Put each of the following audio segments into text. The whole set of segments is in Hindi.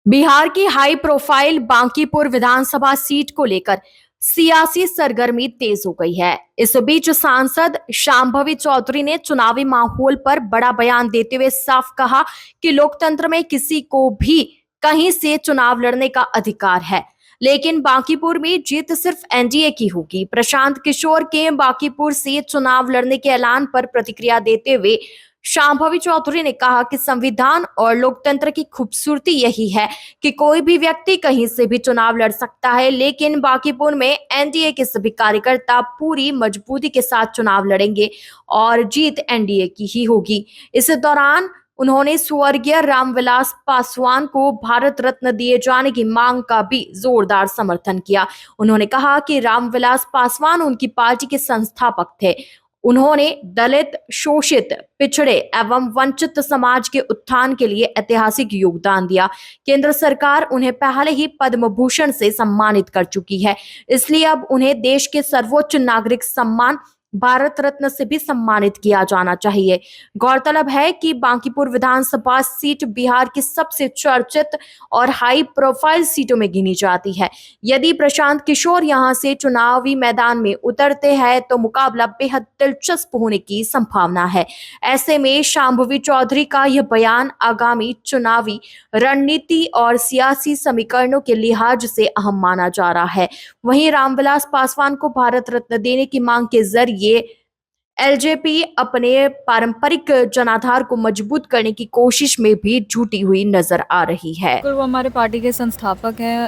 बिहार की हाई प्रोफाइल बांकीपुर विधानसभा सीट को लेकर सियासी सरगर्मी तेज हो गई है। इस बीच सांसद शांभवी चौधरी ने चुनावी माहौल पर बड़ा बयान देते हुए साफ कहा कि लोकतंत्र में किसी को भी कहीं से चुनाव लड़ने का अधिकार है, लेकिन बांकीपुर में जीत सिर्फ एनडीए की होगी। प्रशांत किशोर के बांकीपुर से चुनाव लड़ने के ऐलान पर प्रतिक्रिया देते हुए शांभवी चौधरी ने कहा कि संविधान और लोकतंत्र की खूबसूरती यही है कि कोई भी व्यक्ति कहीं से भी चुनाव लड़ सकता है, लेकिन बांकीपुर में एनडीए के सभी कार्यकर्ता पूरी मजबूती के साथ चुनाव लड़ेंगे और जीत एनडीए की ही होगी। इस दौरान उन्होंने स्वर्गीय रामविलास पासवान को भारत रत्न दिए जाने की मांग का भी जोरदार समर्थन किया। उन्होंने कहा कि रामविलास पासवान उनकी पार्टी के संस्थापक थे। उन्होंने दलित, शोषित, पिछड़े एवं वंचित समाज के उत्थान के लिए ऐतिहासिक योगदान दिया। केंद्र सरकार उन्हें पहले ही पद्म भूषण से सम्मानित कर चुकी है, इसलिए अब उन्हें देश के सर्वोच्च नागरिक सम्मान भारत रत्न से भी सम्मानित किया जाना चाहिए। गौरतलब है कि बांकीपुर विधानसभा सीट बिहार की सबसे चर्चित और हाई प्रोफाइल सीटों में गिनी जाती है। यदि प्रशांत किशोर यहां से चुनावी मैदान में उतरते हैं तो मुकाबला बेहद दिलचस्प होने की संभावना है। ऐसे में शांभवी चौधरी का यह बयान आगामी चुनावी रणनीति और सियासी समीकरणों के लिहाज से अहम माना जा रहा है। वहीं रामविलास पासवान को भारत रत्न देने की मांग के जरिए एलजेपी अपने पारंपरिक जनाधार को मजबूत करने की कोशिश में भी जुटी हुई नजर आ रही है। वो हमारे पार्टी के संस्थापक हैं।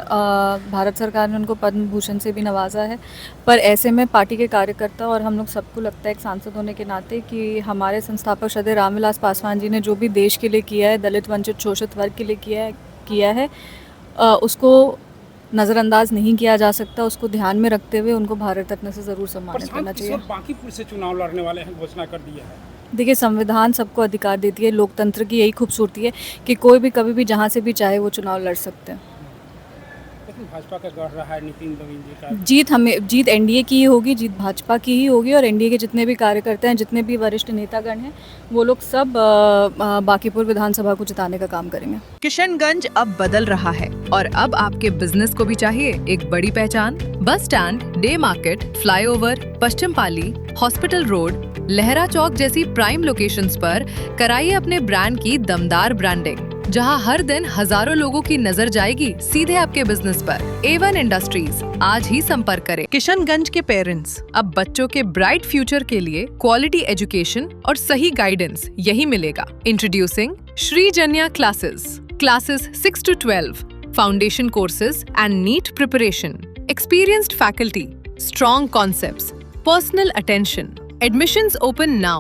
भारत सरकार ने उनको पद्म भूषण से भी नवाजा है, पर ऐसे में पार्टी के कार्यकर्ता और हम लोग सबको लगता है एक सांसद होने के नाते कि हमारे संस्थापक श्रद्धेय रामविलास पासवान जी ने जो भी देश के लिए किया है, दलित, वंचित, शोषित वर्ग के लिए किया है, उसको नज़रअंदाज नहीं किया जा सकता। उसको ध्यान में रखते हुए उनको भारत रत्न से ज़रूर सम्मानित करना चाहिए। बांकीपुर से चुनाव लड़ने वाले हैं, घोषणा कर दिया है। देखिए, संविधान सबको अधिकार देती है, लोकतंत्र की यही खूबसूरती है कि कोई भी कभी भी जहाँ से भी चाहे वो चुनाव लड़ सकते हैं। लेकिन भाजपा का गढ़ रहा है नितिन नवीन जी का। जीत एनडीए की ही होगी, जीत भाजपा की ही होगी और एनडीए के जितने भी कार्यकर्ता हैं, जितने भी वरिष्ठ नेतागण हैं, वो लोग सब बांकीपुर विधानसभा को जिताने का काम करेंगे। किशनगंज अब बदल रहा है और अब आपके बिजनेस को भी चाहिए एक बड़ी पहचान। Bus stand, day market, flyover, Paschim Pali, hospital road, Lahra Chowk जैसी प्राइम लोकेशंस पर कराइए अपने ब्रांड की दमदार ब्रांडिंग, जहां हर दिन हजारों लोगों की नजर जाएगी सीधे आपके बिजनेस पर। A1 इंडस्ट्रीज, आज ही संपर्क करें। किशनगंज के पेरेंट्स, अब बच्चों के ब्राइट फ्यूचर के लिए क्वालिटी एजुकेशन और सही गाइडेंस यही मिलेगा। Introducing Shri Janya classes 6 to 12, foundation courses and NEET preparation, experienced faculty, strong concepts, personal attention. Admissions open now.